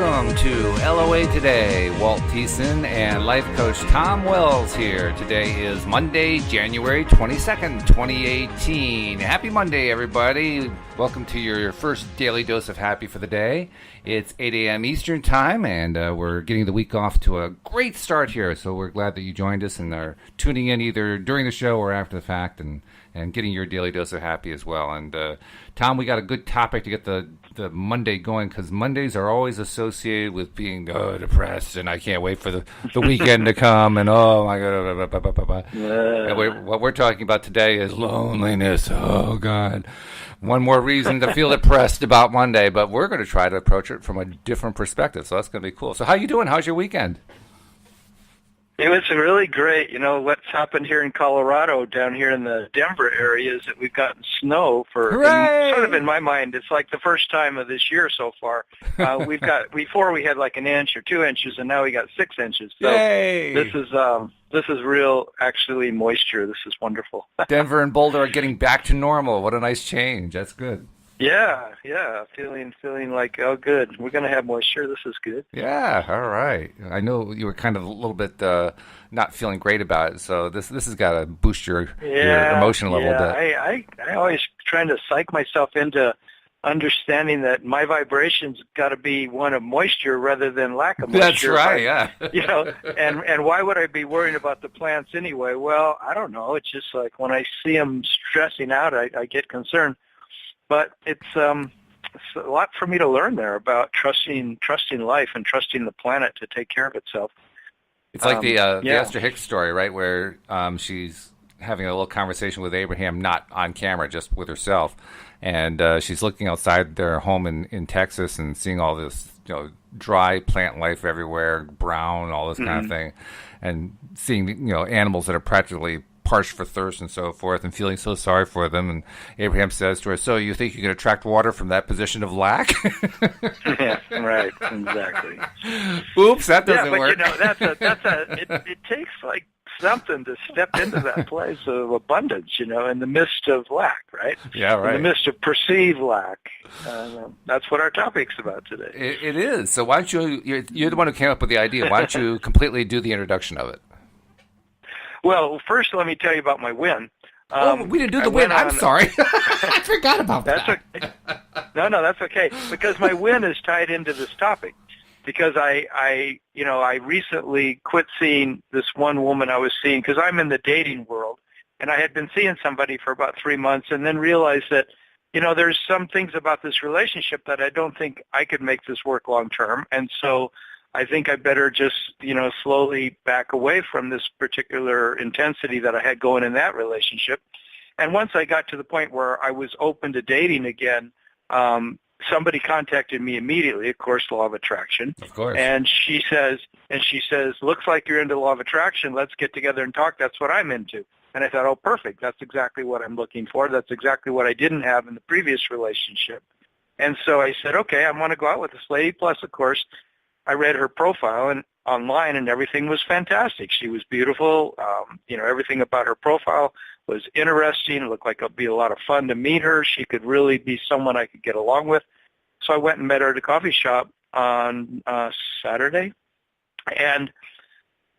Welcome to LOA Today. Walt and life coach Tom Wells here. Today is Monday, January 22nd, 2018. Happy Monday, everybody. Welcome to your first daily dose of happy for the day. It's 8 a.m. Eastern Time, and we're getting the week off to a great start here. So we're glad that you joined us and are tuning in either during the show or after the fact and getting your daily dose of happy as well. And Tom, we got a good topic to get the Monday going, because Mondays are always associated with being depressed, and I can't wait for the weekend to come, and oh my God. And what we're talking about today is loneliness. Oh God. One more reason to feel depressed about Monday, but we're going to try to approach it from a different perspective, so that's going to be cool. So how you doing? How's your weekend? It was really great. You know, what's happened here in Colorado, down here in the Denver area, is that we've gotten snow sort of in my mind, it's like the first time of this year so far. Before we had like an inch or 2 inches, and now we got 6 inches. So Yay! This is real, actually, moisture. This is wonderful. Denver and Boulder are getting back to normal. What a nice change. That's good. Yeah. Feeling like, oh, good. We're going to have moisture. This is good. Yeah, all right. I know you were kind of a little bit not feeling great about it, so this has got to boost your emotion level a bit. I always trying to psych myself into understanding that my vibration's got to be one of moisture rather than lack of moisture. That's right, yeah. You know, and why would I be worrying about the plants anyway? Well, I don't know. It's just like when I see them stressing out, I get concerned. But it's a lot for me to learn there about trusting life and trusting the planet to take care of itself. It's like the Esther Hicks story, right, where she's having a little conversation with Abraham, not on camera, just with herself. And she's looking outside their home in Texas and seeing all this, dry plant life everywhere, brown, all this kind of thing, and seeing, animals that are practically parched for thirst and so forth, and feeling so sorry for them. And Abraham says to her, "So you think you can attract water from that position of lack?" Yeah, right, exactly. Oops, that doesn't work. It takes like something to step into that place of abundance, in the midst of lack, right? Yeah, right. In the midst of perceived lack. That's what our topic's about today. It is. So why don't you're the one who came up with the idea. Why don't you completely do the introduction of it? Well, first let me tell you about my win. We didn't do the win. I'm sorry. I forgot about that. Okay. No, that's okay. Because my win is tied into this topic. Because I recently quit seeing this one woman I was seeing, because I'm in the dating world, and I had been seeing somebody for about 3 months, and then realized that, there's some things about this relationship that I don't think I could make this work long term, and so I think I better just, slowly back away from this particular intensity that I had going in that relationship. And once I got to the point where I was open to dating again, somebody contacted me immediately, of course, law of attraction. Of course. And she says, looks like you're into law of attraction. Let's get together and talk. That's what I'm into. And I thought, oh, perfect. That's exactly what I'm looking for. That's exactly what I didn't have in the previous relationship. And so I said, okay, I want to go out with this lady. Plus, of course, I read her profile and online, and everything was fantastic. She was beautiful. Everything about her profile was interesting. It looked like it would be a lot of fun to meet her. She could really be someone I could get along with. So I went and met her at a coffee shop on Saturday, and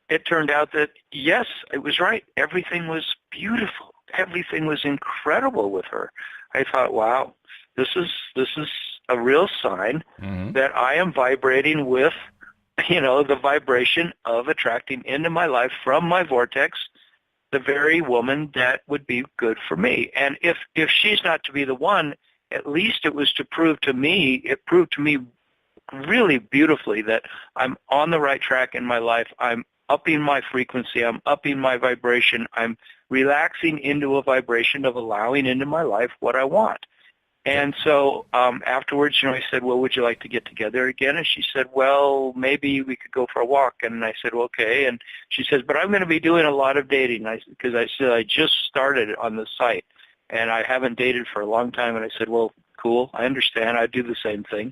it turned out that, yes, it was right. Everything was beautiful. Everything was incredible with her. I thought, wow, this is a real sign that I am vibrating with, the vibration of attracting into my life from my vortex the very woman that would be good for me. And if she's not to be the one, at least it was to prove to me, it proved to me really beautifully that I'm on the right track in my life. I'm upping my frequency. I'm upping my vibration. I'm relaxing into a vibration of allowing into my life what I want. And so afterwards, I said, well, would you like to get together again? And she said, well, maybe we could go for a walk. And I said, well, okay. And she says, but I'm going to be doing a lot of dating. Because I said, I just started on the site, and I haven't dated for a long time. And I said, well, cool. I understand. I do the same thing.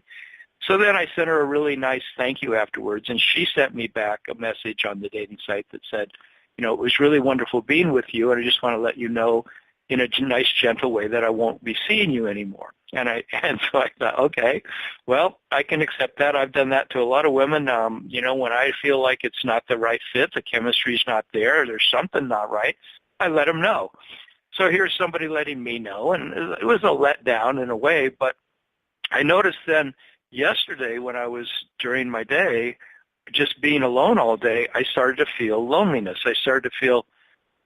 So then I sent her a really nice thank you afterwards. And she sent me back a message on the dating site that said, it was really wonderful being with you. And I just want to let you know in a nice, gentle way that I won't be seeing you anymore. And so I thought, okay, well, I can accept that. I've done that to a lot of women. When I feel like it's not the right fit, the chemistry's not there, there's something not right, I let them know. So here's somebody letting me know, and it was a letdown in a way, but I noticed then yesterday when I was during my day, just being alone all day, I started to feel loneliness. I started to feel,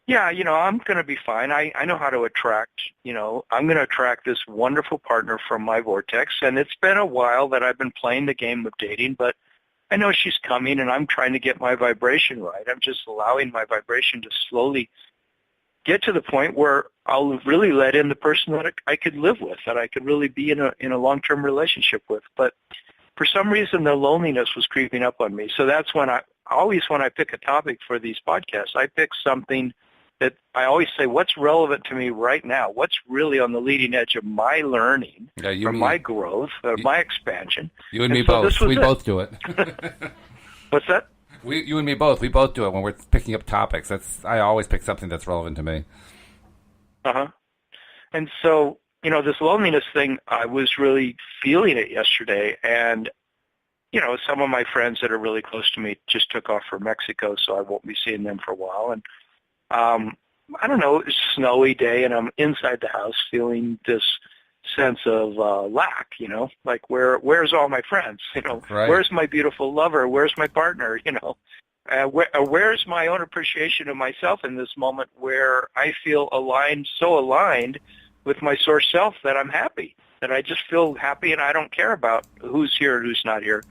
yeah, I'm going to be fine. I know how to attract, I'm going to attract this wonderful partner from my vortex. And it's been a while that I've been playing the game of dating, but I know she's coming and I'm trying to get my vibration right. I'm just allowing my vibration to slowly get to the point where I'll really let in the person that I could live with, that I could really be in a long-term relationship with. But for some reason, the loneliness was creeping up on me. So that's when when I pick a topic for these podcasts, I pick something that I always say, what's relevant to me right now? What's really on the leading edge of my learning, or my growth, or my expansion? You and me both. We both do it. What's that? You and me both. We both do it when we're picking up topics. I always pick something that's relevant to me. Uh-huh. And so, this loneliness thing, I was really feeling it yesterday. And, some of my friends that are really close to me just took off for Mexico, so I won't be seeing them for a while. And I don't know, it's a snowy day, and I'm inside the house feeling this sense of lack, like where's all my friends, Right. Where's my beautiful lover, where's my partner, where's my own appreciation of myself in this moment where I feel so aligned with my source self that I'm happy, that I just feel happy and I don't care about who's here and who's not here.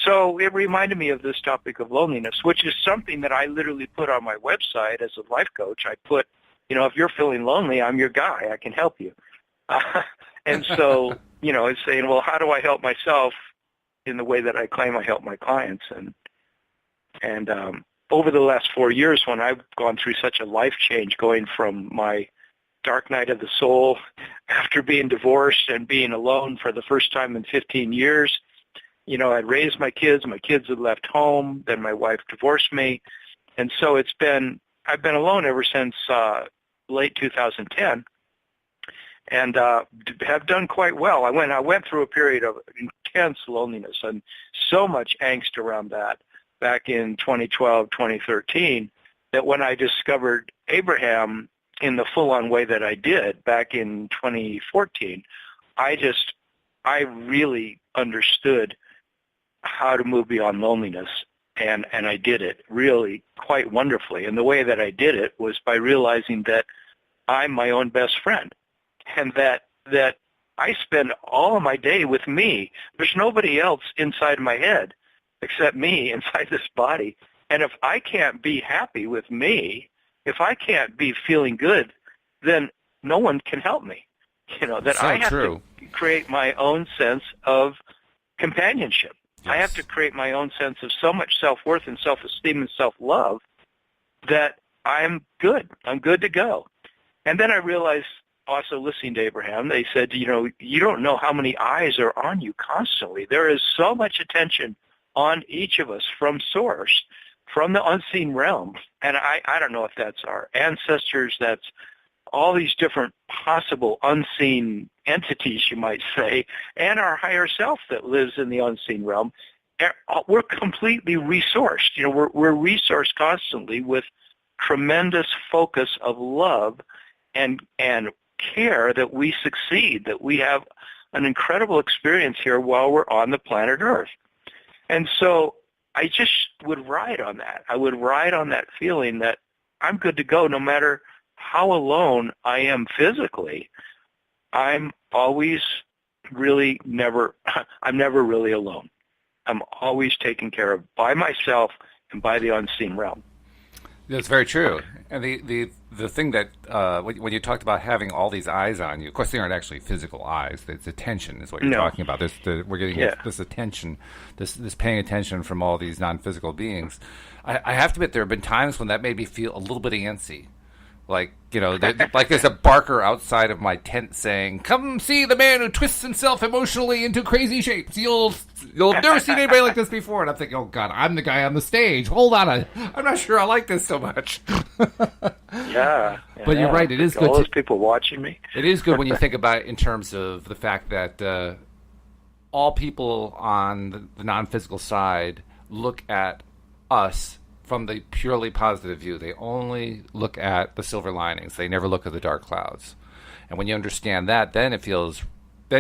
So it reminded me of this topic of loneliness, which is something that I literally put on my website as a life coach. I put, if you're feeling lonely, I'm your guy. I can help you. And so, it's saying, well, how do I help myself in the way that I claim I help my clients? And over the last 4 years, when I've gone through such a life change, going from my dark night of the soul after being divorced and being alone for the first time in 15 years, I'd raised my kids had left home, then my wife divorced me. And so I've been alone ever since late 2010. And have done quite well. I went through a period of intense loneliness and so much angst around that back in 2012, 2013, that when I discovered Abraham in the full-on way that I did back in 2014, I really understood how to move beyond loneliness, and I did it really quite wonderfully. And the way that I did it was by realizing that I'm my own best friend. And that I spend all of my day with me. There's nobody else inside my head except me inside this body. And if I can't be happy with me, if I can't be feeling good, then no one can help me. That I have to create my own sense of companionship. Yes. I have to create my own sense of so much self-worth and self-esteem and self-love that I'm good. I'm good to go. And then I realized, also listening to Abraham, they said, you don't know how many eyes are on you constantly. There is so much attention on each of us from source, from the unseen realm. And I don't know if that's our ancestors, that's all these different possible unseen entities, you might say, and our higher self that lives in the unseen realm. We're completely resourced. We're resourced constantly with tremendous focus of love and care that we succeed, that we have an incredible experience here while we're on the planet Earth. And so I just would ride on that. I would ride on that feeling that I'm good to go no matter how alone I am physically. I'm never really alone. I'm always taken care of by myself and by the unseen realm. That's very true. And the thing that when you talked about having all these eyes on you, of course they aren't actually physical eyes. It's attention is what you're talking about. We're getting this attention, this paying attention from all these non-physical beings. I have to admit there have been times when that made me feel a little bit antsy, Like, like there's a barker outside of my tent saying, "Come see the man who twists himself emotionally into crazy shapes. You'll have never seen anybody like this before." And I'm thinking, oh God, I'm the guy on the stage. Hold on, I'm not sure I like this so much. Yeah. But you're right. It is good. All those people watching me. It is good when you think about it in terms of the fact that all people on the non-physical side look at us from the purely positive view. They only look at the silver linings. They never look at the dark clouds. And when you understand that, then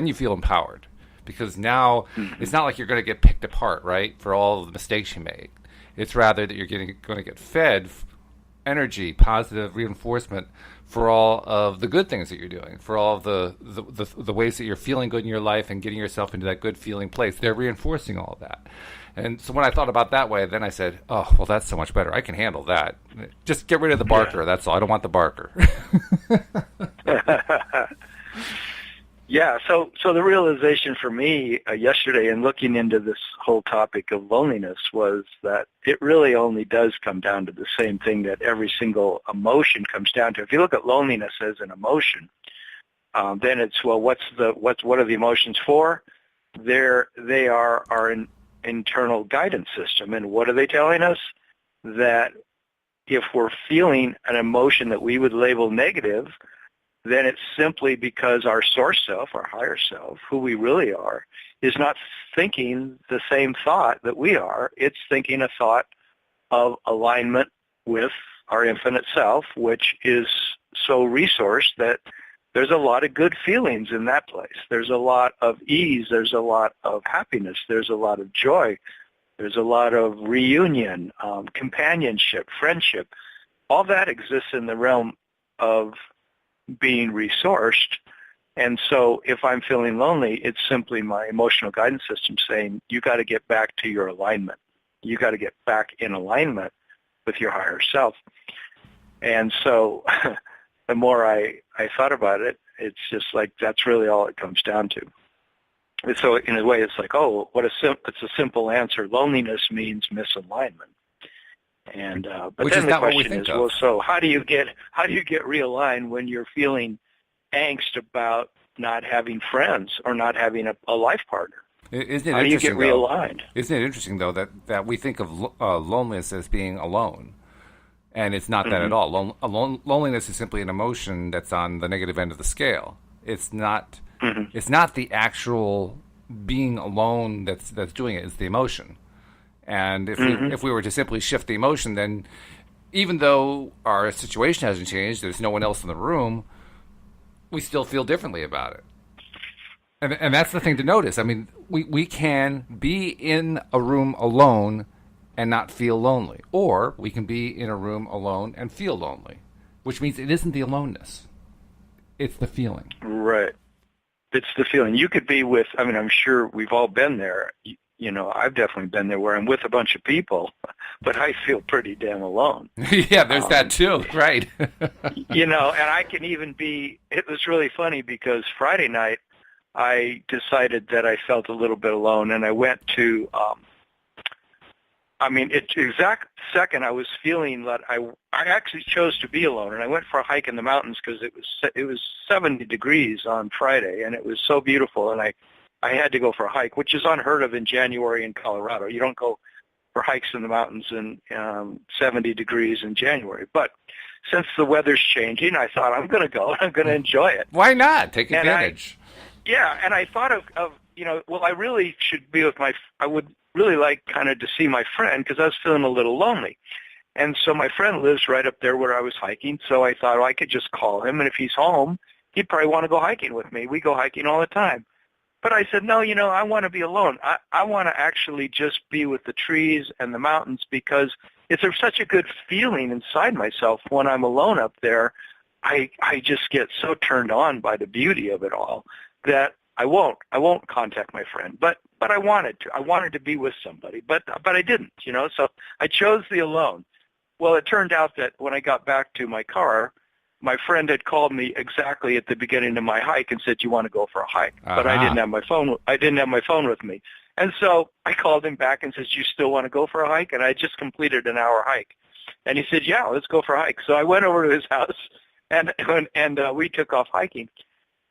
you feel empowered, because now it's not like you're going to get picked apart, right, for all of the mistakes you made. It's rather that you're going to get fed energy, positive reinforcement for all of the good things that you're doing, for all of the ways that you're feeling good in your life and getting yourself into that good feeling place. They're reinforcing all of that. And so when I thought about that way, then I said, oh, well, that's so much better. I can handle that. Just get rid of the barker. Yeah. That's all. I don't want the barker. Yeah. So the realization for me yesterday in looking into this whole topic of loneliness was that it really only does come down to the same thing that every single emotion comes down to. If you look at loneliness as an emotion, then it's, well, what are the emotions for? They are our internal guidance system. And what are they telling us? That if we're feeling an emotion that we would label negative, then it's simply because our source self, our higher self, who we really are, is not thinking the same thought that we are. It's thinking a thought of alignment with our infinite self, which is so resourced that there's a lot of good feelings in that place. There's a lot of ease. There's a lot of happiness. There's a lot of joy. There's a lot of reunion, companionship, friendship. All that exists in the realm of being resourced. And so if I'm feeling lonely, it's simply my emotional guidance system saying, you got to get back to your alignment. You got to get back in alignment with your higher self. And so the more I thought about it, it's just like that's really all it comes down to. And so in a way, it's like, oh, it's a simple answer. Loneliness means misalignment. And but which then is the not what we question think is, of. well, so how do you get realigned when you're feeling angst about not having friends or not having a life partner? Isn't it how do you get interesting, realigned? Isn't it interesting, though, that we think of loneliness as being alone, and it's not that at all. Loneliness is simply an emotion that's on the negative end of the scale. It's not. It's not the actual being alone that's doing it. It's the emotion. And if we were to simply shift the emotion, then even though our situation hasn't changed, there's no one else in the room, we still feel differently about it. And that's the thing to notice. I mean, we can be in a room alone and not feel lonely. Or we can be in a room alone and feel lonely, which means it isn't the aloneness. It's the feeling. Right. It's the feeling. You could be with, I mean, I'm sure we've all been there. You know, I've definitely been there where I'm with a bunch of people, but I feel pretty damn alone. Yeah, there's that too, right. You know, and I can even be, it was really funny because Friday night I decided that I felt a little bit alone, and I went to, exact second I was feeling that I actually chose to be alone, and I went for a hike in the mountains because it was 70 degrees on Friday, and it was so beautiful, and I had to go for a hike, which is unheard of in January in Colorado. You don't go for hikes in the mountains in 70 degrees in January. But since the weather's changing, I thought I'm going to go and I'm going to enjoy it. Why not? Take advantage. And I thought of I really should be with I would really like kind of to see my friend because I was feeling a little lonely. And so my friend lives right up there where I was hiking, so I thought, I could just call him, and if he's home, he'd probably want to go hiking with me. We go hiking all the time. But I said, no, I want to be alone. I want to actually just be with the trees and the mountains because it's such a good feeling inside myself when I'm alone up there. I just get so turned on by the beauty of it all that I won't contact my friend. But I wanted to. I wanted to be with somebody, but I didn't, So I chose the alone. Well, it turned out that when I got back to my car, my friend had called me exactly at the beginning of my hike and said, "You want to go for a hike?" But I didn't have my phone. I didn't have my phone with me, and so I called him back and said, "You still want to go for a hike?" And I just completed an hour hike, And he said, yeah, let's go for a hike. So I went over to his house, and we took off hiking.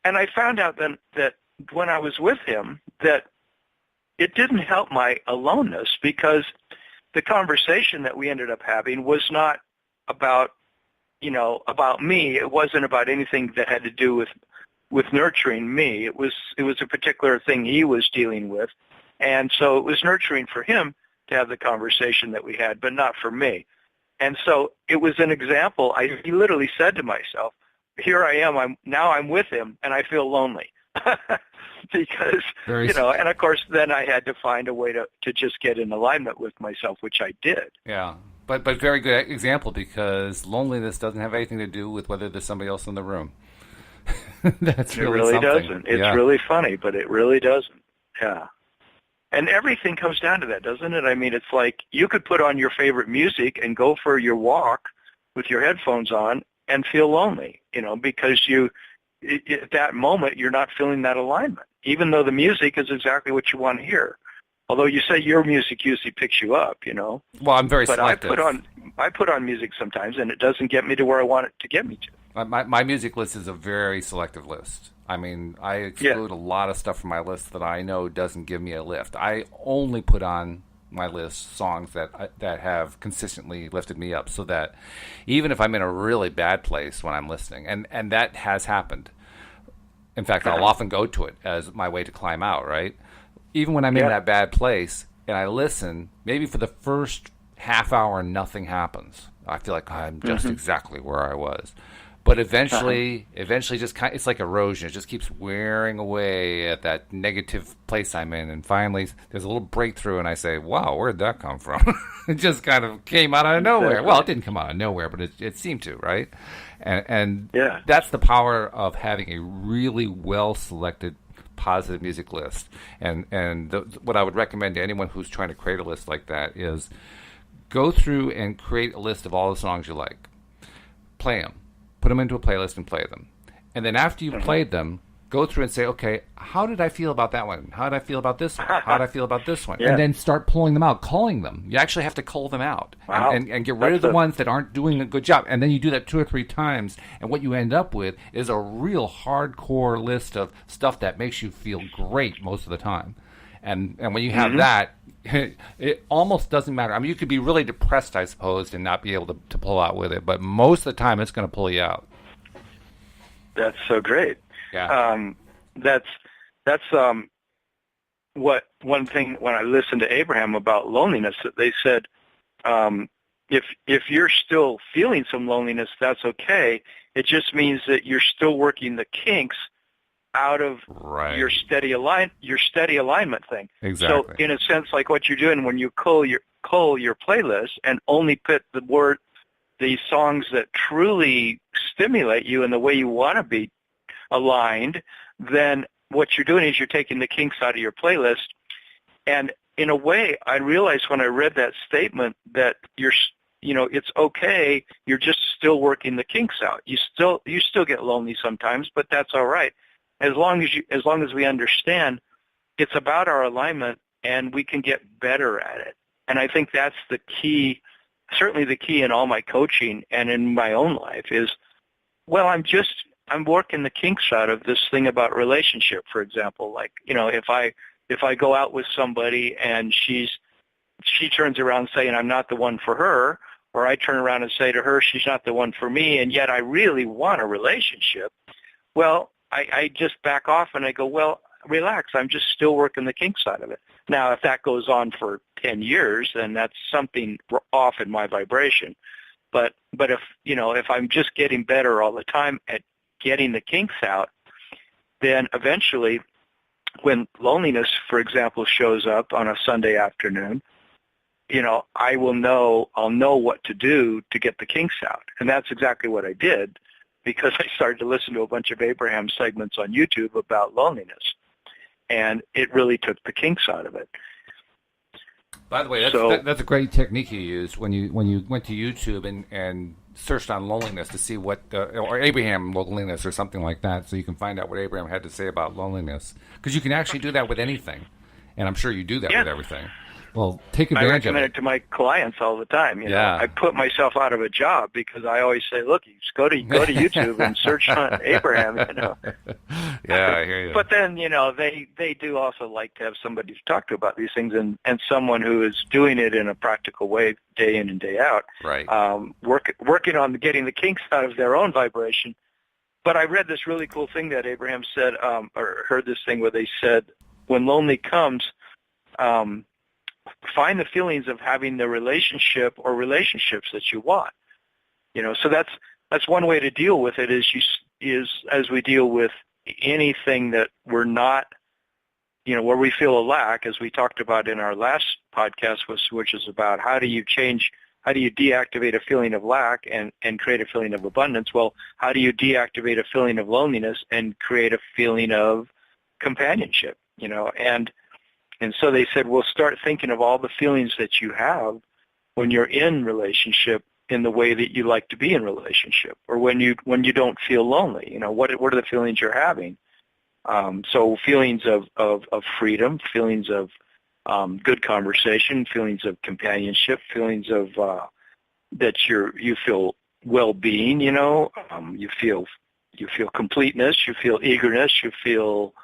And I found out then that when I was with him, that it didn't help my aloneness, because the conversation that we ended up having was not about, about me. It wasn't about anything that had to do with nurturing me. It was a particular thing he was dealing with. And so it was nurturing for him to have the conversation that we had, but not for me. And so it was an example. I literally said to myself, here I am, I'm with him, and I feel lonely. Because, and of course then I had to find a way to just get in alignment with myself, which I did. Yeah. But very good example, because loneliness doesn't have anything to do with whether there's somebody else in the room. That's really It really something. doesn't. It's really funny, but it really doesn't. Yeah. And everything comes down to that, doesn't it? I mean, it's like you could put on your favorite music and go for your walk with your headphones on and feel lonely, because at that moment you're not feeling that alignment, even though the music is exactly what you want to hear. Although you say your music usually picks you up, Well, I'm very selective. But I put on music sometimes, and it doesn't get me to where I want it to get me to. My music list is a very selective list. I mean, I exclude a lot of stuff from my list that I know doesn't give me a lift. I only put on my list songs that have consistently lifted me up, so that even if I'm in a really bad place when I'm listening, and that has happened. In fact, I'll often go to it as my way to climb out, right? Even when I'm in that bad place and I listen, maybe for the first half hour, nothing happens. I feel like I'm just exactly where I was. But eventually just it's like erosion. It just keeps wearing away at that negative place I'm in. And finally, there's a little breakthrough, and I say, wow, where'd that come from? It just kind of came out of nowhere. Well, it didn't come out of nowhere, but it seemed to, right? And that's the power of having a really well-selected positive music list. And what I would recommend to anyone who's trying to create a list like that is go through and create a list of all the songs you like. Play them. Put them into a playlist and play them. And then after you've played them, go through and say, okay, how did I feel about that one? How did I feel about this one? How did I feel about this one? And then start pulling them out, calling them. You actually have to call them out and get rid of the ones that aren't doing a good job. And then you do that 2 or 3 times, and what you end up with is a real hardcore list of stuff that makes you feel great most of the time. And when you have that, it almost doesn't matter. I mean, you could be really depressed, I suppose, and not be able to pull out with it. But most of the time, it's going to pull you out. That's so great. Yeah. That's what one thing when I listened to Abraham about loneliness, that they said, if you're still feeling some loneliness, that's okay. It just means that you're still working the kinks out of your steady alignment thing. Exactly. So in a sense, like what you're doing when you cull your playlist and only put the songs that truly stimulate you in the way you want to be aligned, then what you're doing is you're taking the kinks out of your playlist. And in a way, I realized when I read that statement that it's okay. You're just still working the kinks out. You still get lonely sometimes, but that's all right. As long as we understand it's about our alignment and we can get better at it. And I think that's the key, certainly the key in all my coaching and in my own life is, well, I'm working the kinks out of this thing about relationship, for example. Like, if I go out with somebody and she turns around saying I'm not the one for her, or I turn around and say to her she's not the one for me, and yet I really want a relationship, well, I just back off and I go, well, relax, I'm just still working the kinks out of it. Now, if that goes on for 10 years, then that's something off in my vibration. But if I'm just getting better all the time at getting the kinks out, then eventually when loneliness, for example, shows up on a Sunday afternoon, I'll know what to do to get the kinks out. And that's exactly what I did, because I started to listen to a bunch of Abraham segments on YouTube about loneliness. And it really took the kinks out of it. By the way, that's a great technique you used when you went to YouTube and searched on loneliness to see what or Abraham loneliness or something like that, so you can find out what Abraham had to say about loneliness. Because you can actually do that with anything, and I'm sure you do that with everything. Well, take I advantage of recommend it. it to my clients all the time. You know, Yeah. I put myself out of a job because I always say, look, you just go to YouTube and search on Abraham, you know. Yeah, I hear you. But then, you know, they do also like to have somebody to talk to about these things, and someone who is doing it in a practical way day in and day out. Right. Working on getting the kinks out of their own vibration. But I read this really cool thing that Abraham said, or heard this thing where they said, when lonely comes, find the feelings of having the relationship or relationships that you want. You know, so that's one way to deal with it is as we deal with anything that we're not, you know, where we feel a lack, as we talked about in our last podcast, which is about how do you deactivate a feeling of lack and create a feeling of abundance? Well, how do you deactivate a feeling of loneliness and create a feeling of companionship, you know? And so they said, well, start thinking of all the feelings that you have when you're in relationship in the way that you like to be in relationship, or when you don't feel lonely. You know, what are the feelings you're having? So feelings of freedom, feelings of good conversation, feelings of companionship, feelings of that you feel well-being. You know, you feel completeness, you feel eagerness, you feel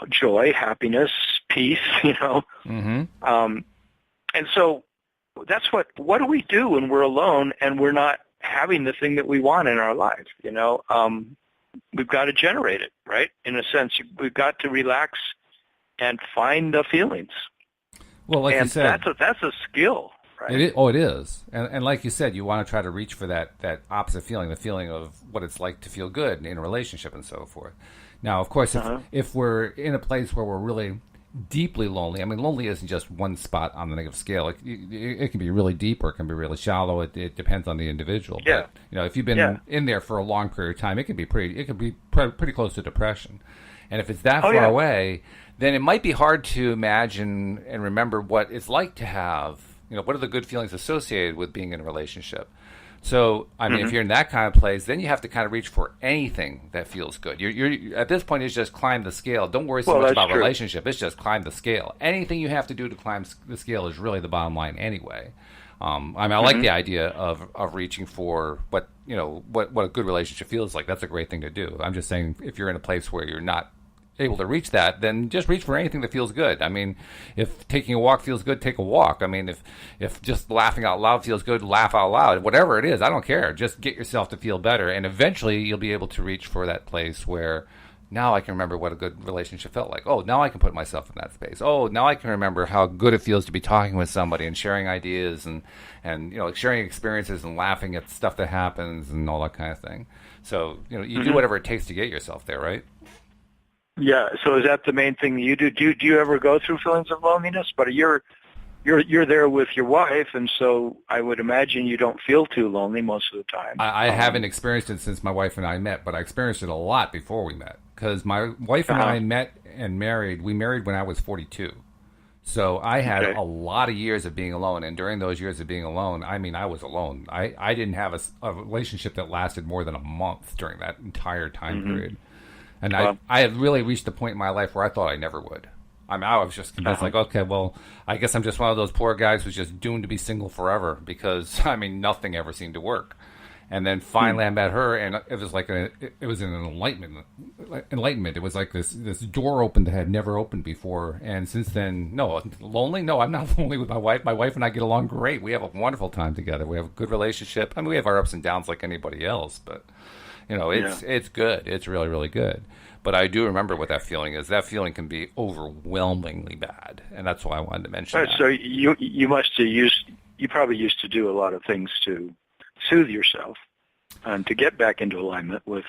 joy, happiness, peace, you know. Mm-hmm. And so that's what do we do when we're alone and we're not having the thing that we want in our life, you know? We've got to generate it, right? In a sense, we've got to relax and find the feelings. Well, like you said, that's a skill, right? It is. And like you said, you want to try to reach for that opposite feeling, the feeling of what it's like to feel good in a relationship and so forth. Now, of course, if we're in a place where we're really deeply lonely, I mean, lonely isn't just one spot on the negative scale. It can be really deep or it can be really shallow. It depends on the individual. Yeah. But, you know, if you've been in there for a long period of time, it can be pretty close to depression. And if it's that far away, then it might be hard to imagine and remember what it's like to have, you know, what are the good feelings associated with being in a relationship. So, I mean, if you're in that kind of place, then you have to kind of reach for anything that feels good. You're at this point, it's just climb the scale. Don't worry so much about relationship. It's just climb the scale. Anything you have to do to climb the scale is really the bottom line anyway. I mean, I like the idea of reaching for what a good relationship feels like. That's a great thing to do. I'm just saying, if you're in a place where you're not able to reach that, then just reach for anything that feels good. I mean, if taking a walk feels good, take a walk. I mean, if just laughing out loud feels good, laugh out loud. Whatever it is, I don't care. Just get yourself to feel better, and eventually you'll be able to reach for that place where now I can remember what a good relationship felt like. Oh, now I can put myself in that space. Oh, now I can remember how good it feels to be talking with somebody and sharing ideas and you know, sharing experiences and laughing at stuff that happens and all that kind of thing. So, you know, you do whatever it takes to get yourself there, right? Yeah. So is that the main thing you do? Do you ever go through feelings of loneliness? But you're there with your wife, and so I would imagine you don't feel too lonely most of the time. I haven't experienced it since my wife and I met, but I experienced it a lot before we met. Because my wife and I met and married. We married when I was 42. So I had a lot of years of being alone, and during those years of being alone, I mean, I was alone. I didn't have a relationship that lasted more than a month during that entire time period. And I had really reached the point in my life where I thought I never would. I mean, I was just convinced, like, okay, well, I guess I'm just one of those poor guys who's just doomed to be single forever because, I mean, nothing ever seemed to work. And then finally I met her, and it was like an enlightenment. It was like this door opened that had never opened before. And since then, lonely? No, I'm not lonely with my wife. My wife and I get along great. We have a wonderful time together. We have a good relationship. I mean, we have our ups and downs like anybody else, but you know, it's good. It's really, really good. But I do remember what that feeling is. That feeling can be overwhelmingly bad, and that's why I wanted to mention that. So you must have you probably used to do a lot of things to soothe yourself and to get back into alignment with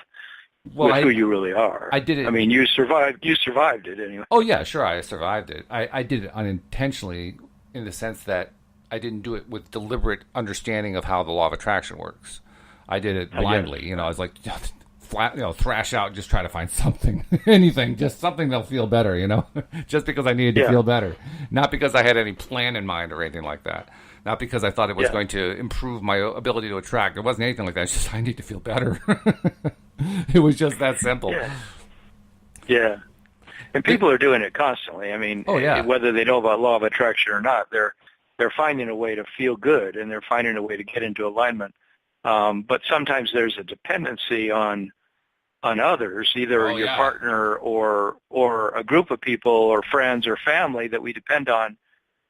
who you really are. I did it. I mean, you survived it anyway. Oh yeah, sure, I survived it. I did it unintentionally in the sense that I didn't do it with deliberate understanding of how the law of attraction works. I did it blindly. You know, I was like, thrash out, just try to find something, anything, just something that'll feel better, you know, just because I needed to feel better. Not because I had any plan in mind or anything like that. Not because I thought it was going to improve my ability to attract. It wasn't anything like that. It's just I need to feel better. It was just that simple. Yeah. And people are doing it constantly. I mean, Oh, yeah. whether they know about law of attraction or not, they're finding a way to feel good, and they're finding a way to get into alignment. But sometimes there's a dependency on others, either your partner or a group of people or friends or family that we depend on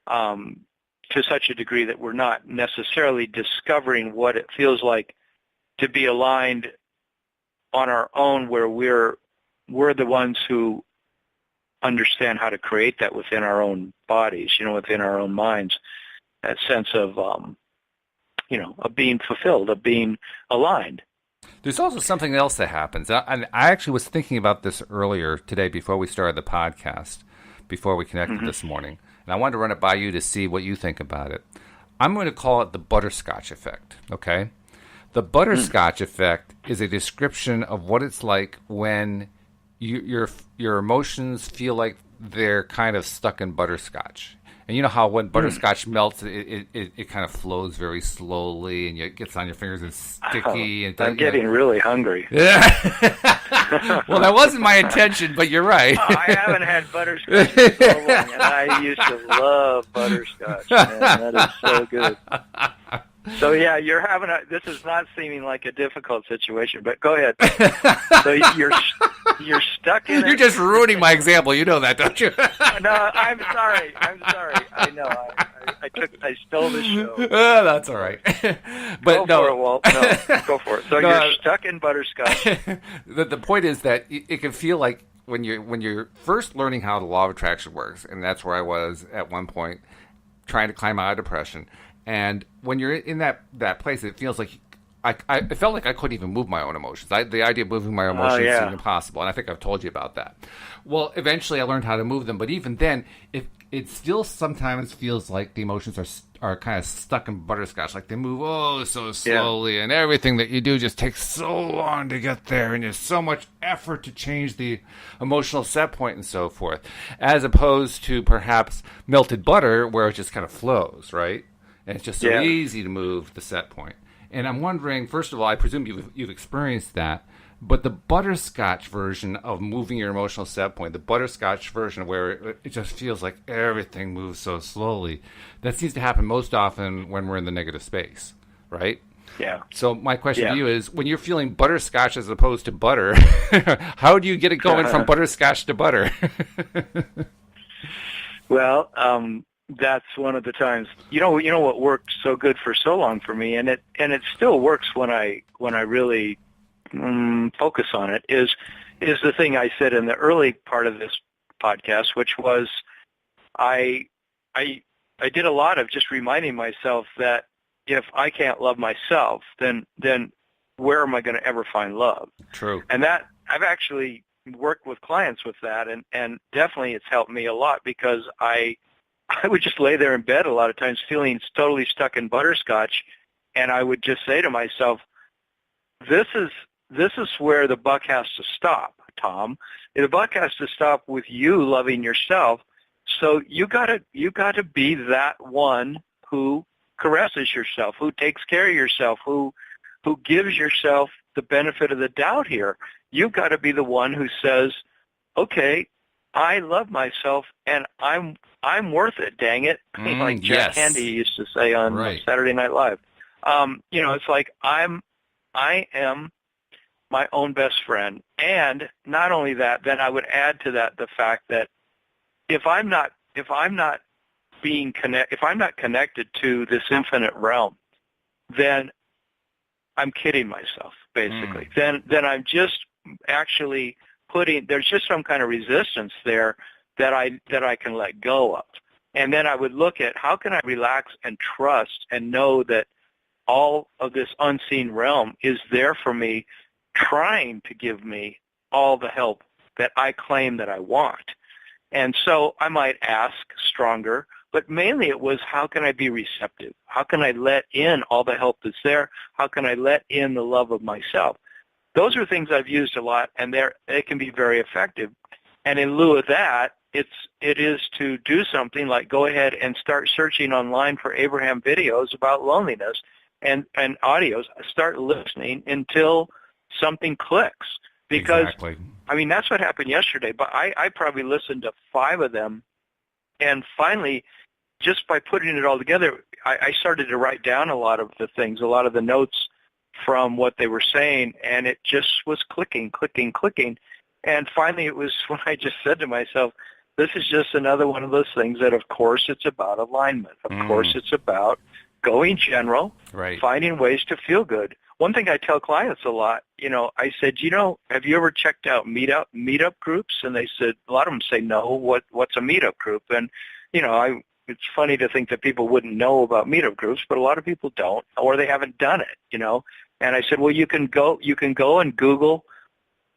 to such a degree that we're not necessarily discovering what it feels like to be aligned on our own, where we're the ones who understand how to create that within our own bodies, within our own minds, that sense of, of being fulfilled, of being aligned. There's also something else that happens. I actually was thinking about this earlier today before we started the podcast, before we connected this morning. And I wanted to run it by you to see what you think about it. I'm going to call it the butterscotch effect, okay? The butterscotch effect is a description of what it's like when your emotions feel like they're kind of stuck in butterscotch. And you know how when butterscotch melts, it kind of flows very slowly, and it gets on your fingers and sticky. And I'm getting really hungry. Yeah. Well, that wasn't my intention, but you're right. I haven't had butterscotch in so long, and I used to love butterscotch. Man, that is so good. So yeah, this is not seeming like a difficult situation, but go ahead. So you're stuck in it. You're just ruining my example. You know that, don't you? No, I'm sorry. I know. I stole the show. Oh, that's all right. But go for it, Walt. No, go for it. So you're stuck in butterscotch. The point is that it can feel like when you're first learning how the law of attraction works, and that's where I was at one point, trying to climb out of depression. And when you're in that place, it feels like I felt like I couldn't even move my own emotions. The idea of moving my emotions seemed impossible, and I think I've told you about that. Well, eventually I learned how to move them, but even then, it still sometimes feels like the emotions are kind of stuck in butterscotch, like they move so slowly, and everything that you do just takes so long to get there, and there's so much effort to change the emotional set point and so forth, as opposed to perhaps melted butter, where it just kind of flows, right? And it's just so easy to move the set point. And I'm wondering, first of all, I presume you've experienced that, but the butterscotch version of moving your emotional set point, the butterscotch version where it just feels like everything moves so slowly, that seems to happen most often when we're in the negative space, right? Yeah. So my question to you is, when you're feeling butterscotch as opposed to butter, how do you get it going from butterscotch to butter? Well, that's one of the times. You know what worked so good for so long for me, and it still works when I really focus on it. Is the thing I said in the early part of this podcast, which was I did a lot of just reminding myself that if I can't love myself, then where am I going to ever find love? True. And that I've actually worked with clients with that, and definitely it's helped me a lot, because I would just lay there in bed a lot of times feeling totally stuck in butterscotch, and I would just say to myself, this is where the buck has to stop, Tom. The buck has to stop with you loving yourself. So you gotta be that one who caresses yourself, who takes care of yourself, who gives yourself the benefit of the doubt here. You've got to be the one who says, okay, I love myself, and I'm worth it, dang it. Like Jack Handy used to say on Saturday Night Live. It's like I am my own best friend. And not only that, then I would add to that the fact that if I'm not connected to this infinite realm, then I'm kidding myself, basically. Then I'm just actually there's just some kind of resistance there that I can let go of. And then I would look at, how can I relax and trust and know that all of this unseen realm is there for me, trying to give me all the help that I claim that I want. And so I might ask stronger, but mainly it was, how can I be receptive? How can I let in all the help that's there? How can I let in the love of myself? Those are things I've used a lot, and they can be very effective. And in lieu of that, it is to do something like go ahead and start searching online for Abraham videos about loneliness and audios. Start listening until something clicks. Because I mean, that's what happened yesterday, but I probably listened to 5 of them, and finally, just by putting it all together, I started to write down a lot of the things, a lot of the notes from what they were saying, and it just was clicking. And finally, it was when I just said to myself, this is just another one of those things that, of course, it's about alignment. Of course, it's about going general, right, finding ways to feel good. One thing I tell clients a lot, I said, have you ever checked out meetup groups? And they said, a lot of them say, no, what's a meetup group? And, it's funny to think that people wouldn't know about meetup groups, but a lot of people don't, or they haven't done it, And I said, well, you can go and Google,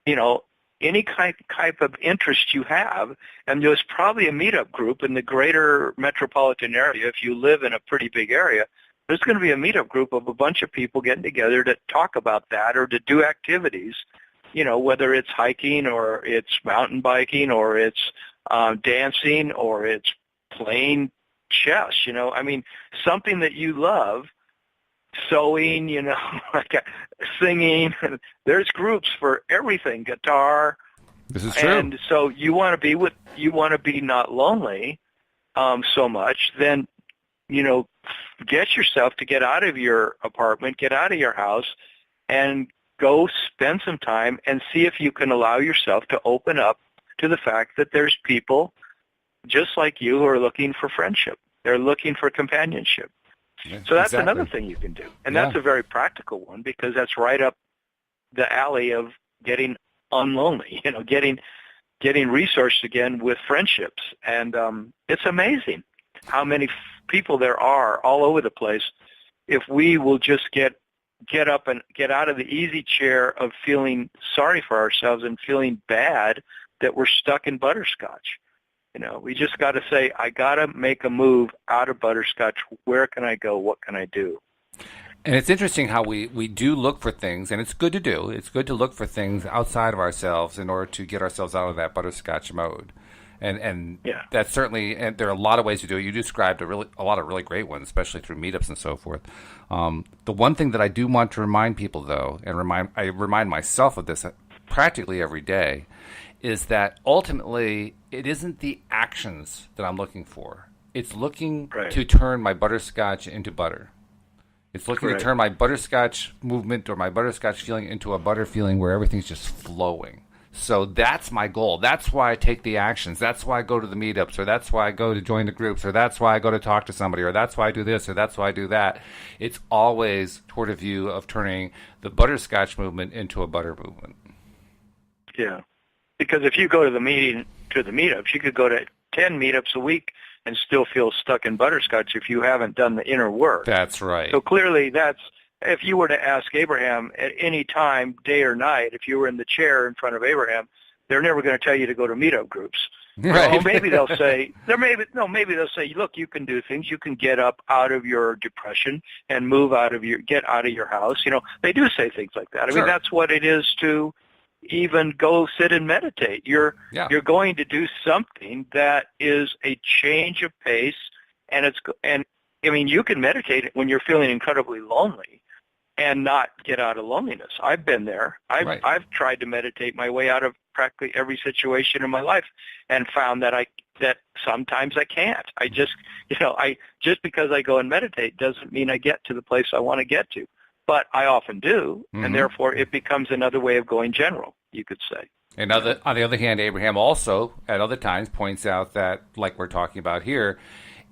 any type of interest you have, and there's probably a meetup group in the greater metropolitan area. If you live in a pretty big area, there's going to be a meetup group of a bunch of people getting together to talk about that or to do activities, whether it's hiking or it's mountain biking or it's dancing or it's playing chess, something that you love, sewing, like singing. There's groups for everything, guitar. This is true. And so you want to be not lonely so much, then, get yourself to get out of your apartment, get out of your house, and go spend some time and see if you can allow yourself to open up to the fact that there's people just like you who are looking for friendship. They're looking for companionship. Yeah, so that's exactly. another thing you can do. And that's a very practical one because that's right up the alley of getting unlonely, getting resourced again with friendships. And it's amazing how many people there are all over the place. If we will just get up and get out of the easy chair of feeling sorry for ourselves and feeling bad that we're stuck in butterscotch. We just got to say, I got to make a move out of butterscotch. Where can I go? What can I do? And it's interesting how we do look for things, and it's good to do. It's good to look for things outside of ourselves in order to get ourselves out of that butterscotch mode. And that's certainly, and there are a lot of ways to do it. You described a lot of really great ones, especially through meetups and so forth. The one thing that I do want to remind people, though, and I remind myself of this practically every day, is that ultimately it isn't the actions that I'm looking for. It's looking to turn my butterscotch into butter. It's looking to turn my butterscotch movement or my butterscotch feeling into a butter feeling where everything's just flowing. So that's my goal. That's why I take the actions. That's why I go to the meetups, or that's why I go to join the groups, or that's why I go to talk to somebody, or that's why I do this, or that's why I do that. It's always toward a view of turning the butterscotch movement into a butter movement. Yeah. Because if you go to the meetups, you could go to 10 meetups a week and still feel stuck in butterscotch if you haven't done the inner work. That's right. So clearly if you were to ask Abraham at any time, day or night, if you were in the chair in front of Abraham, they're never going to tell you to go to meetup groups. Right. Or maybe they'll say, maybe they'll say, look, you can do things. You can get up out of your depression and get out of your house. They do say things like that. I mean, that's what it is to even go sit and meditate. You're going to do something that is a change of pace, and you can meditate when you're feeling incredibly lonely and not get out of loneliness. I've been there. I've tried to meditate my way out of practically every situation in my life and found that that sometimes I can't. I just because I go and meditate doesn't mean I get to the place I want to get to. But I often do, and therefore it becomes another way of going general, you could say. And on the other hand, Abraham also, at other times, points out that, like we're talking about here,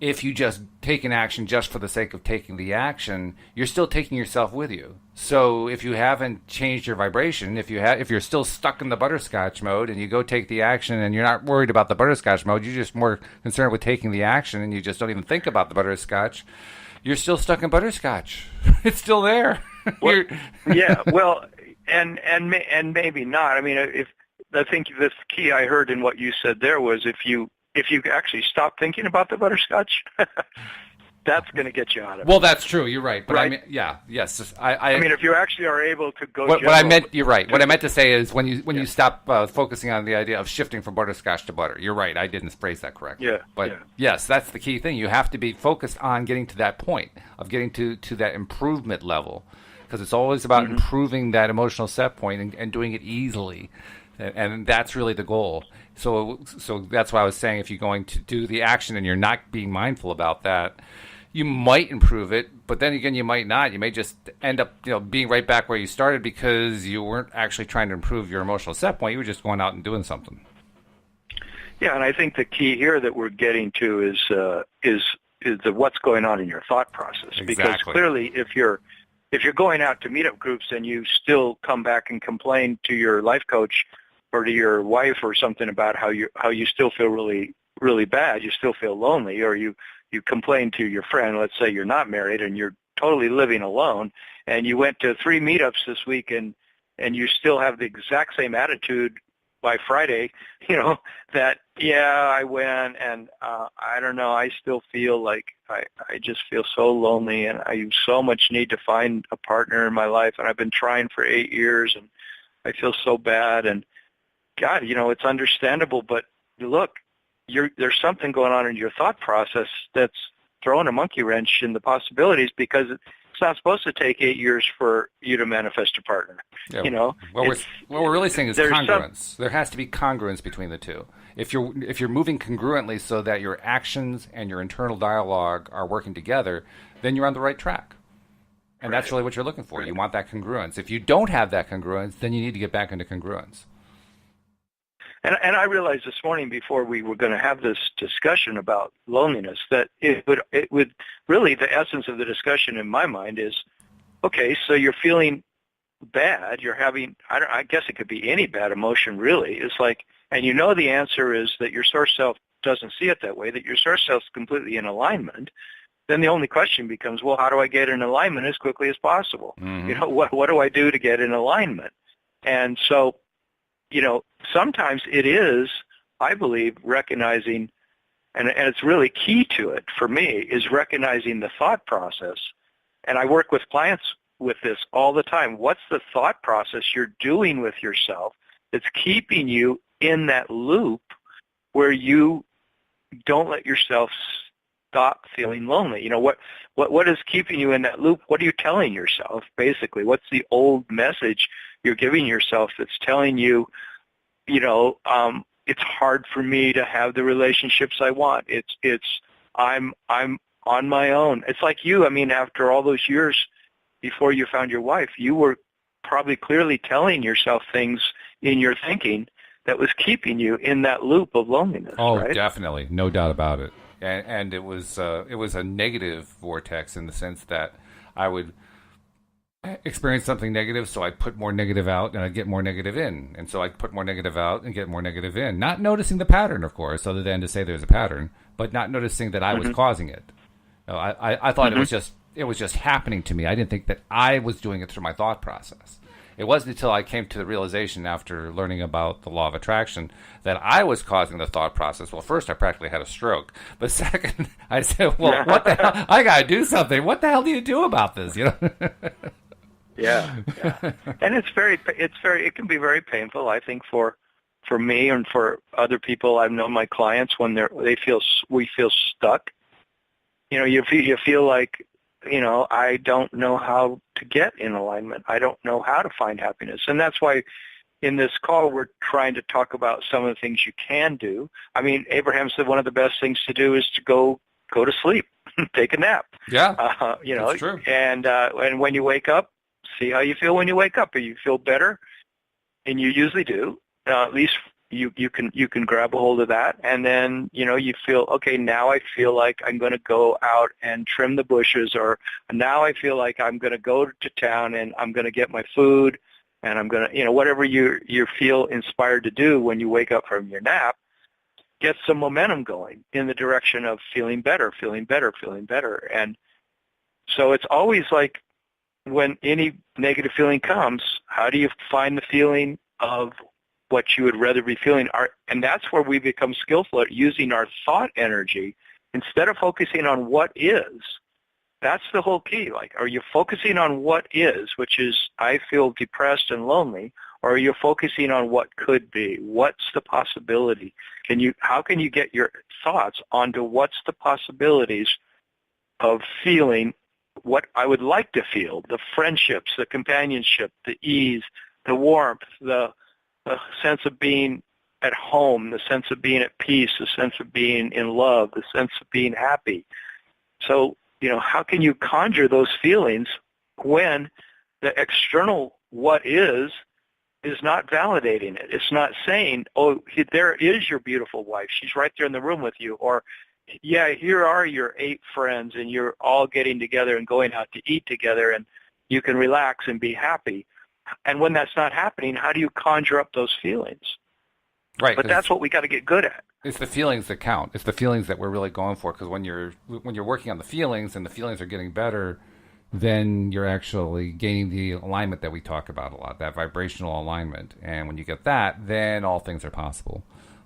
if you just take an action just for the sake of taking the action, you're still taking yourself with you. So if you haven't changed your vibration, if you're still stuck in the butterscotch mode and you go take the action and you're not worried about the butterscotch mode, you're just more concerned with taking the action and you just don't even think about the butterscotch, you're still stuck in butterscotch. It's still there. Well, and maybe not. I mean, I think the key I heard in what you said there was if you actually stop thinking about the butterscotch, that's going to get you out of it. Well, that's true. You're right. But right? I mean, yes. I mean, if you actually are able to go. What I meant, you're right. What I meant to say is when you stop focusing on the idea of shifting from butterscotch to butter. You're right. I didn't phrase that correctly. Yeah. But yes, that's the key thing. You have to be focused on getting to that point of getting to that improvement level, because it's always about improving that emotional set point and doing it easily. And that's really the goal. So that's why I was saying, if you're going to do the action and you're not being mindful about that, you might improve it, but then again, you might not. You may just end up, being right back where you started because you weren't actually trying to improve your emotional set point. You were just going out and doing something. Yeah, and I think the key here that we're getting to is the what's going on in your thought process. Exactly. Because clearly, if you're going out to meetup groups and you still come back and complain to your life coach or to your wife or something about how you still feel really, really bad, you still feel lonely, or you complain to your friend, let's say you're not married and you're totally living alone, and you went to 3 meetups this week and you still have the exact same attitude by Friday, that, yeah, I went and I don't know, I still feel like I just feel so lonely and I so much need to find a partner in my life, and I've been trying for 8 years and I feel so bad, and God, it's understandable, but look, there's something going on in your thought process that's throwing a monkey wrench in the possibilities, because it's not supposed to take 8 years for you to manifest a partner. Yeah. What we're really saying is congruence. There has to be congruence between the two. If you're moving congruently so that your actions and your internal dialogue are working together, then you're on the right track. And that's really what you're looking for. Right. You want that congruence. If you don't have that congruence, then you need to get back into congruence. And I realized this morning, before we were going to have this discussion about loneliness, that it would really, the essence of the discussion in my mind is, okay, so you're feeling bad, you're having, I guess it could be any bad emotion really. It's like, and the answer is that your source self doesn't see it that way, that your source self's completely in alignment. Then the only question becomes, well, how do I get in alignment as quickly as possible? Mm-hmm. What do I do to get in alignment? And so, sometimes it is, I believe, recognizing, and it's really key to it for me, is recognizing the thought process. And I work with clients with this all the time. What's the thought process you're doing with yourself that's keeping you in that loop where you don't let yourself stop feeling lonely? What is keeping you in that loop? What are you telling yourself, basically? What's the old message you're giving yourself that's telling you, it's hard for me to have the relationships I want. I'm on my own. It's like after all those years before you found your wife, you were probably clearly telling yourself things in your thinking that was keeping you in that loop of loneliness. Oh, right? Definitely. No doubt about it. And it was a negative vortex in the sense that I would experience something negative, so I'd put more negative out and I'd get more negative in. And so I'd put more negative out and get more negative in. Not noticing the pattern, of course, other than to say there's a pattern, but not noticing that I was causing it. I thought it was just happening to me. I didn't think that I was doing it through my thought process. It wasn't until I came to the realization after learning about the law of attraction that I was causing the thought process. Well, first, I practically had a stroke. But second, I said, well, what the hell? I got to do something. What the hell do you do about this? Yeah. And it can be very painful, I think, for me and for other people. I've known my clients when we feel stuck. You feel like, I don't know how to get in alignment. I don't know how to find happiness. And that's why in this call we're trying to talk about some of the things you can do. Abraham said one of the best things to do is to go to sleep, take a nap. Yeah, that's true. And when you wake up, see how you feel when you wake up. Or you feel better, and you usually do. At least you can grab a hold of that, and then you feel, okay, now I feel like I'm going to go out and trim the bushes, or now I feel like I'm going to go to town and I'm going to get my food, and I'm going to whatever you feel inspired to do when you wake up from your nap, get some momentum going in the direction of feeling better. And so it's always like, when any negative feeling comes, how do you find the feeling of what you would rather be feeling? And that's where we become skillful at using our thought energy instead of focusing on what is. That's the whole key. Like, are you focusing on what is, which is I feel depressed and lonely, or are you focusing on what could be? What's the possibility? How can you get your thoughts onto what's the possibilities of feeling what I would like to feel, the friendships, the companionship, the ease, the warmth, the a sense of being at home, the sense of being at peace, the sense of being in love, the sense of being happy. So, how can you conjure those feelings when the external what is not validating it? It's not saying, oh, there is your beautiful wife. She's right there in the room with you. Or, yeah, here are your 8 friends, and you're all getting together and going out to eat together, and you can relax and be happy. And when that's not happening, how do you conjure up those feelings? Right. But that's what we got to get good at. It's the feelings that count. It's the feelings that we're really going for, because when you're working on the feelings and the feelings are getting better, then you're actually gaining the alignment that we talk about a lot, that vibrational alignment. And when you get that, then all things are possible.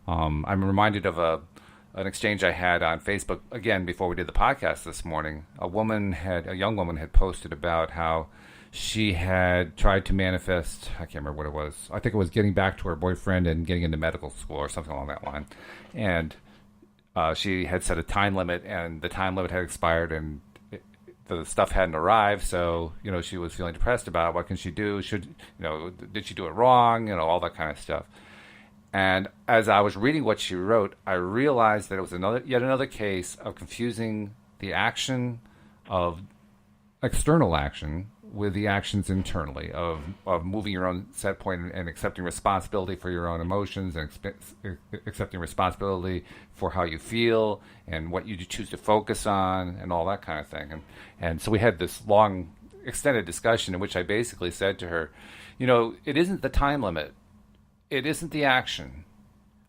I'm reminded of an exchange I had on Facebook, again, before we did the podcast this morning. A young woman had posted about how she had tried to manifest, I can't remember what it was. I think it was getting back to her boyfriend and getting into medical school or something along that line. And she had set a time limit, and the time limit had expired, and the stuff hadn't arrived. So, she was feeling depressed about it. What can she do? Did she do it wrong? All that kind of stuff. And as I was reading what she wrote, I realized that it was yet another case of confusing the action of external action with the actions internally of moving your own set point and accepting responsibility for your own emotions and accepting responsibility for how you feel and what you choose to focus on and all that kind of thing. And so we had this long, extended discussion in which I basically said to her, it isn't the time limit. It isn't the action.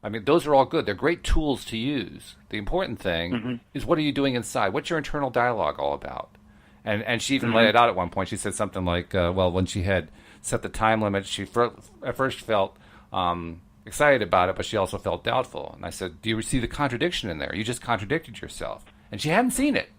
I mean, those are all good. They're great tools to use. The important thing is, what are you doing inside? What's your internal dialogue all about? And she even laid it out at one point. She said something like, when she had set the time limit, she at first felt excited about it, but she also felt doubtful. And I said, do you see the contradiction in there? You just contradicted yourself. And she hadn't seen it.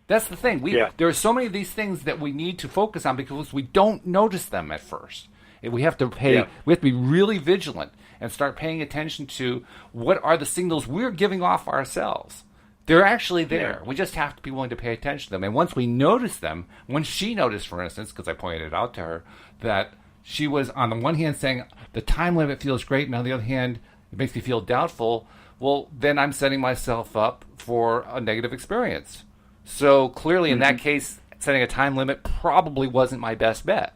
That's the thing. There are so many of these things that we need to focus on because we don't notice them at first. We have to we have to be really vigilant and start paying attention to what are the signals we're giving off ourselves. They're actually there. Yeah. We just have to be willing to pay attention to them. And once we notice them, when she noticed, for instance, because I pointed it out to her, that she was on the one hand saying the time limit feels great, and on the other hand, it makes me feel doubtful, well, then I'm setting myself up for a negative experience. So clearly, in that case, setting a time limit probably wasn't my best bet.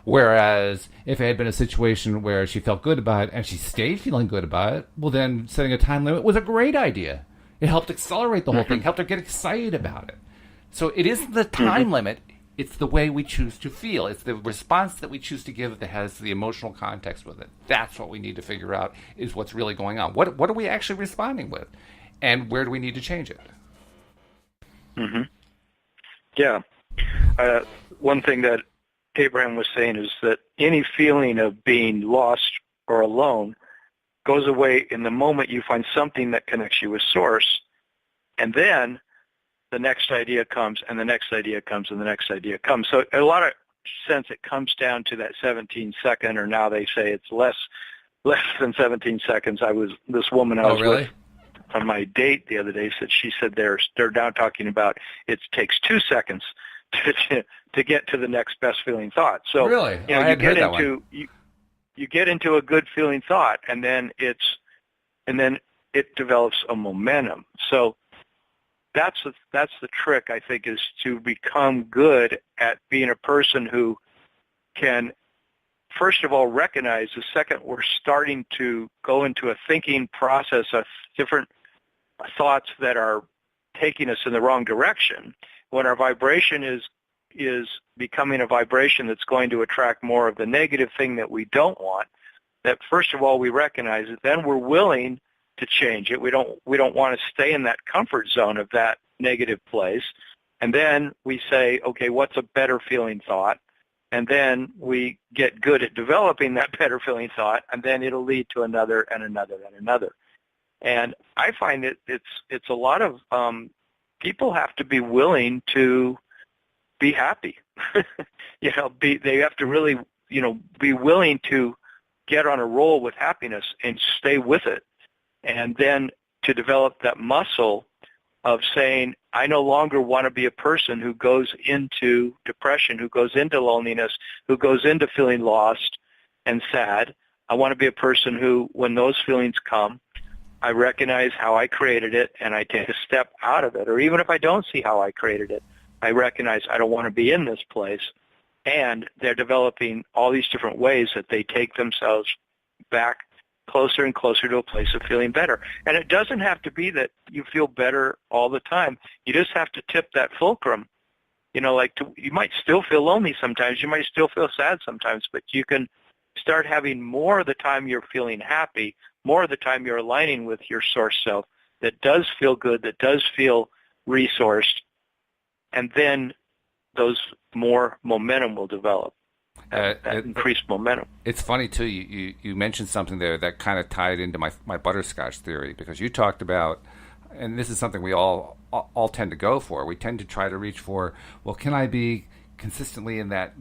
Whereas if it had been a situation where she felt good about it and she stayed feeling good about it, well, then setting a time limit was a great idea. It helped accelerate the whole thing, helped her get excited about it. So it isn't the time limit, it's the way we choose to feel. It's the response that we choose to give that has the emotional context with it. That's what we need to figure out is what's really going on. What are we actually responding with? And where do we need to change it? Yeah. One thing that Abraham was saying is that any feeling of being lost or alone goes away in the moment you find something that connects you with Source, and then the next idea comes, and the next idea comes, and the next idea comes. So in a lot of sense, it comes down to that 17-second, or now they say it's less than 17 seconds. This woman I was with on my date the other day she said they're now talking about it takes 2 seconds to get to the next best feeling thought. So really, you get into you get into a good feeling thought, and then it develops a momentum. So that's the trick, I think, is to become good at being a person who can, first of all, recognize the second we're starting to go into a thinking process of different thoughts that are taking us in the wrong direction, when our vibration is becoming a vibration that's going to attract more of the negative thing that we don't want, that first of all we recognize it, then we're willing to change it. We don't want to stay in that comfort zone of that negative place. And then we say, okay, what's a better feeling thought? And then we get good at developing that better feeling thought, and then it'll lead to another and another and another. And I find it's a lot of people have to be willing to be happy. They have to really, be willing to get on a roll with happiness and stay with it. And then to develop that muscle of saying, I no longer want to be a person who goes into depression, who goes into loneliness, who goes into feeling lost and sad. I want to be a person who, when those feelings come, I recognize how I created it and I take a step out of it. Or even if I don't see how I created it, I recognize I don't want to be in this place. And they're developing all these different ways that they take themselves back closer and closer to a place of feeling better. And it doesn't have to be that you feel better all the time. You just have to tip that fulcrum. You know, you might still feel lonely sometimes. You might still feel sad sometimes, but you can start having more of the time you're feeling happy, more of the time you're aligning with your source self that does feel good, that does feel resourced, and then those more momentum will develop. That increased momentum. It's funny too. You mentioned something there that kind of tied into my butterscotch theory, because you talked about, and this is something we all tend to go for. We tend to try to reach for, well, can I be consistently in that,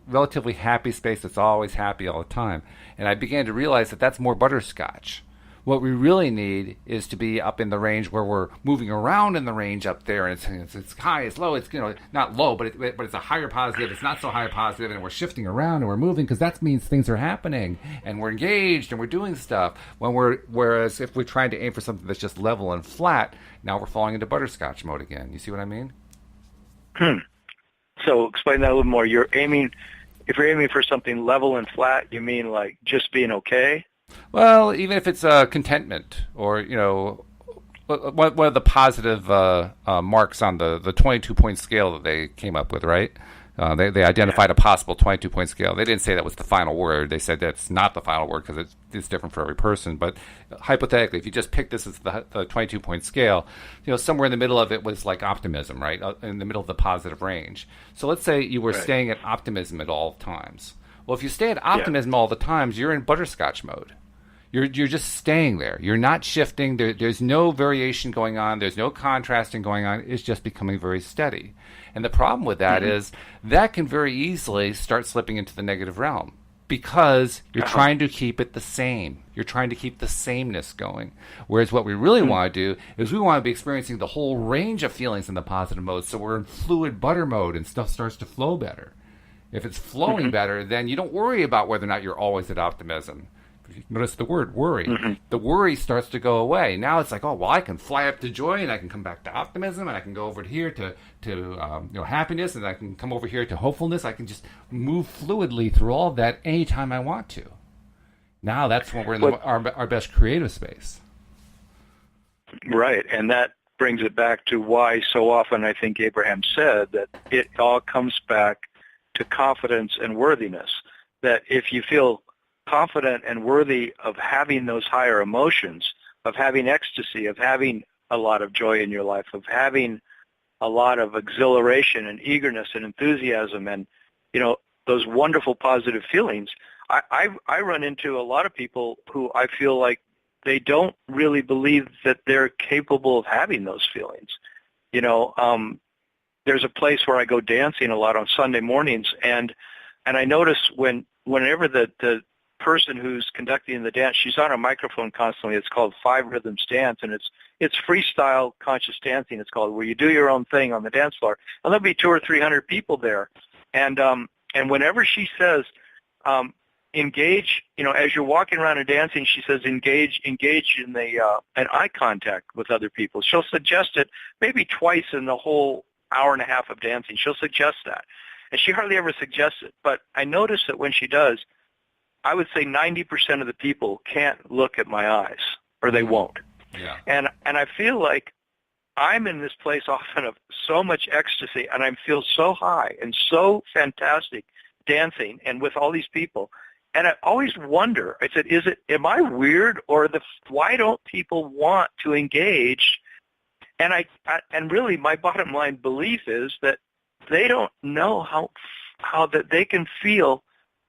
relatively happy space that's always happy all the time? And I began to realize that that's more butterscotch. What we really need is to be up in the range where we're moving around in the range up there, and it's high, it's low, it's not low, but it's a higher positive, it's not so high positive, and we're shifting around and we're moving, because that means things are happening and we're engaged and we're doing stuff. Whereas if we're trying to aim for something that's just level and flat, now we're falling into butterscotch mode again. You see what I mean? So explain that a little more. If you're aiming for something level and flat, you mean like just being okay? Well, even if it's contentment, or one of the positive marks on the 22-point scale that they came up with, right? They identified a possible 22-point scale. They didn't say that was the final word. They said that's not the final word because it's different for every person. But hypothetically, if you just pick this as the 22-point scale, somewhere in the middle of it was like optimism, right? In the middle of the positive range. So let's say you were staying at optimism at all times. Well, if you stay at optimism all the times, you're in butterscotch mode. You're just staying there. You're not shifting. There's no variation going on. There's no contrasting going on. It's just becoming very steady. And the problem with that is that can very easily start slipping into the negative realm, because you're trying to keep it the same. You're trying to keep the sameness going. Whereas what we really want to do is we want to be experiencing the whole range of feelings in the positive mode, so we're in fluid butter mode and stuff starts to flow better. If it's flowing better, then you don't worry about whether or not you're always at optimism. Notice the word worry. The worry starts to go away. Now it's like, oh, well, I can fly up to joy, and I can come back to optimism, and I can go over here to happiness, and I can come over here to hopefulness. I can just move fluidly through all of that anytime I want to. Now that's when we're in our best creative space. Right, and that brings it back to why so often I think Abraham said that it all comes back to confidence and worthiness. That if you feel confident and worthy of having those higher emotions, of having ecstasy, of having a lot of joy in your life, of having a lot of exhilaration and eagerness and enthusiasm and, those wonderful positive feelings, I run into a lot of people who I feel like they don't really believe that they're capable of having those feelings. There's a place where I go dancing a lot on Sunday mornings, and I notice whenever the person who's conducting the dance, she's on a microphone constantly. It's called 5 Rhythms Dance, and it's freestyle conscious dancing. It's called, where you do your own thing on the dance floor. And there'll be 200 or 300 people there, and whenever she says engage, as you're walking around and dancing, she says engage in an eye contact with other people. She'll suggest it maybe twice in the whole hour and a half of dancing. She'll suggest that, and she hardly ever suggests it. But I notice that when she does, I would say 90% of the people can't look at my eyes, or they won't. Yeah. And I feel like I'm in this place often of so much ecstasy, and I feel so high and so fantastic dancing and with all these people. And I always wonder, I said, am I weird, or why don't people want to engage? And and really my bottom line belief is that they don't know how that they can feel.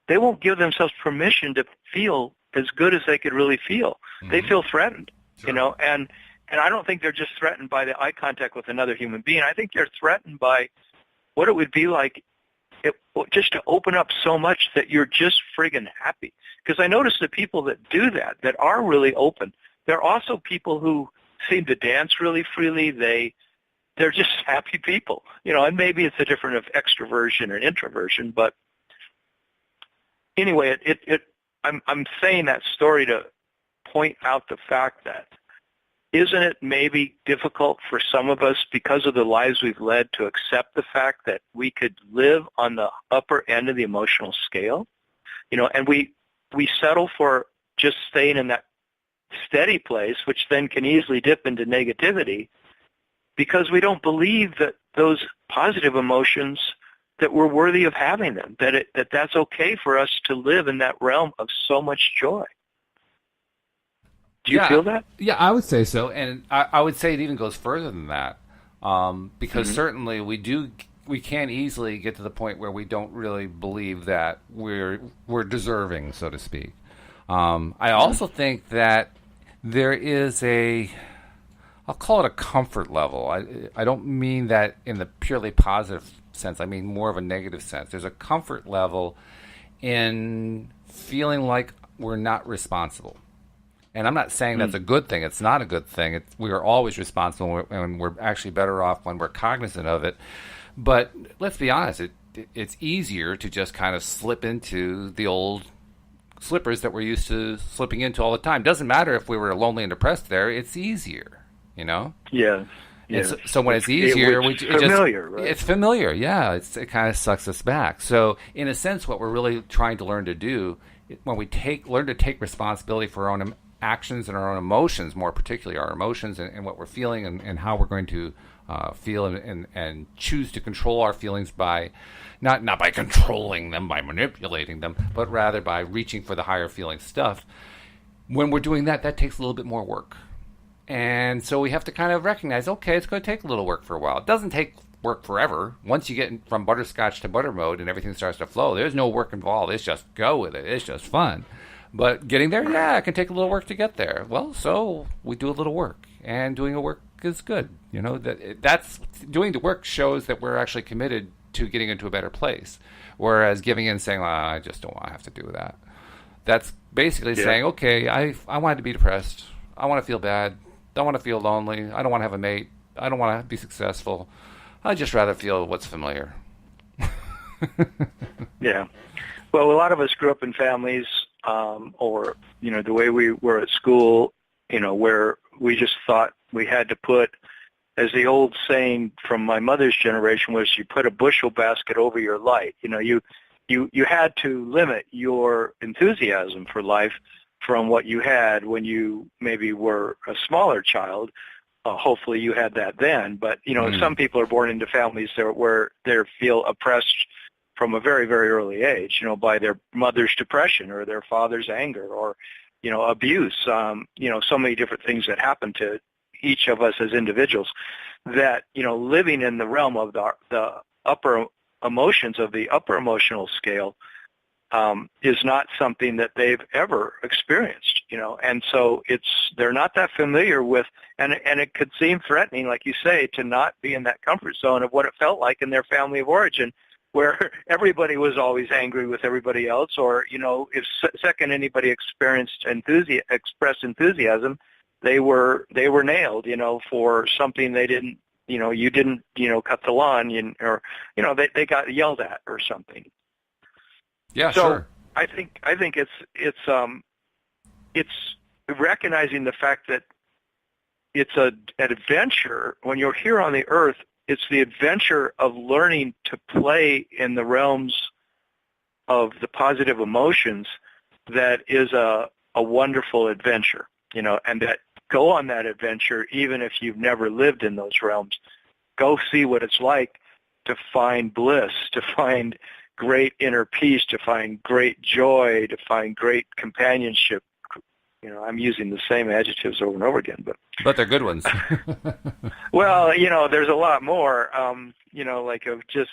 They won't give themselves permission to feel as good as they could really feel. They feel threatened, and I don't think they're just threatened by the eye contact with another human being. I think they're threatened by what it would be like just to open up so much that you're just friggin' happy. Because I notice the people that do that are really open, they're also people who seem to dance really freely. They're just happy people, and maybe it's a difference of extroversion or introversion, but anyway, I'm saying that story to point out the fact that isn't it maybe difficult for some of us because of the lives we've led to accept the fact that we could live on the upper end of the emotional scale, and we settle for just staying in that steady place, which then can easily dip into negativity because we don't believe that those positive emotions, that we're worthy of having them, that's okay for us to live in that realm of so much joy. Do you feel that? Yeah, I would say so, and I would say it even goes further than that, because certainly we can easily get to the point where we don't really believe that we're deserving, so to speak. I also think that there is I'll call it a comfort level. I don't mean that in the purely positive sense. I mean more of a negative sense. There's a comfort level in feeling like we're not responsible. And I'm not saying that's a good thing. It's not a good thing. We are always responsible, and we're actually better off when we're cognizant of it. But let's be honest, it's easier to just kind of slip into the old slippers that we're used to slipping into all the time. Doesn't matter if we were lonely and depressed there. It's easier, Yeah. So when it's easier, it's familiar, right? It's familiar, yeah. It kind of sucks us back. So in a sense, what we're really trying to learn to do, when we learn to take responsibility for our own actions and our own emotions, more particularly our emotions and what we're feeling and how we're going to feel and choose to control our feelings by not by controlling them, by manipulating them, but rather by reaching for the higher feeling stuff. When we're doing that takes a little bit more work. And so we have to kind of recognize, okay, it's going to take a little work for a while. It doesn't take work forever. Once you get from butterscotch to butter mode and everything starts to flow, there's no work involved. It's just go with it. It's just fun. But getting there, it can take a little work to get there. Well, so we do a little work, and doing the work is good. That's doing the work shows that we're actually committed to getting into a better place. Whereas giving in and saying, well, I just don't want to have to do that. That's basically saying, okay, I want to be depressed. I want to feel bad. I want to feel lonely. I don't want to have a mate. I don't want to be successful. I'd just rather feel what's familiar. Yeah. Well, a lot of us grew up in families, or, the way we were at school, where we just thought we had to put, as the old saying from my mother's generation was, you put a bushel basket over your light. You had to limit your enthusiasm for life from what you had when you maybe were a smaller child. Hopefully you had that then. But, some people are born into families where they feel oppressed from a very, very early age, by their mother's depression or their father's anger or, abuse, so many different things that happen to each of us as individuals that, living in the realm of the upper emotions of the upper emotional scale is not something that they've ever experienced, and so they're not that familiar with, and it could seem threatening, like you say, to not be in that comfort zone of what it felt like in their family of origin, where everybody was always angry with everybody else, or, if second anybody expressed enthusiasm, they were nailed, for something they didn't, you didn't, cut the lawn, or, they got yelled at or something. Yeah, so sure. I think it's recognizing the fact that it's an adventure when you're here on the earth. It's the adventure of learning to play in the realms of the positive emotions that is a wonderful adventure, and that go on that adventure even if you've never lived in those realms. Go see what it's like to find bliss, to find great inner peace, to find great joy, to find great companionship. I'm using the same adjectives over and over again, but they're good ones. Well, there's a lot more, like of just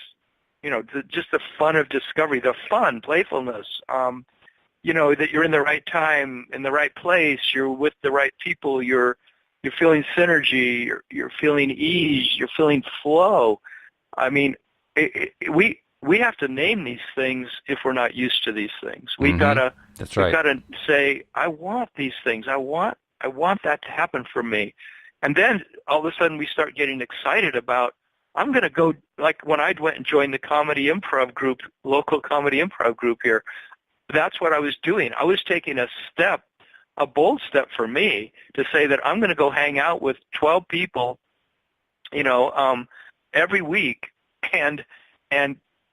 the fun of discovery, the fun, playfulness, that you're in the right time, in the right place, you're with the right people, you're feeling synergy, you're feeling ease, you're feeling flow. I mean, we have to name these things if we're not used to these things. We've gotta say, I want these things. I want that to happen for me. And then all of a sudden we start getting excited about, I'm going to go, like when I went and joined the comedy improv group, local comedy improv group here, that's what I was doing. I was taking a bold step for me to say that I'm going to go hang out with 12 people, every week and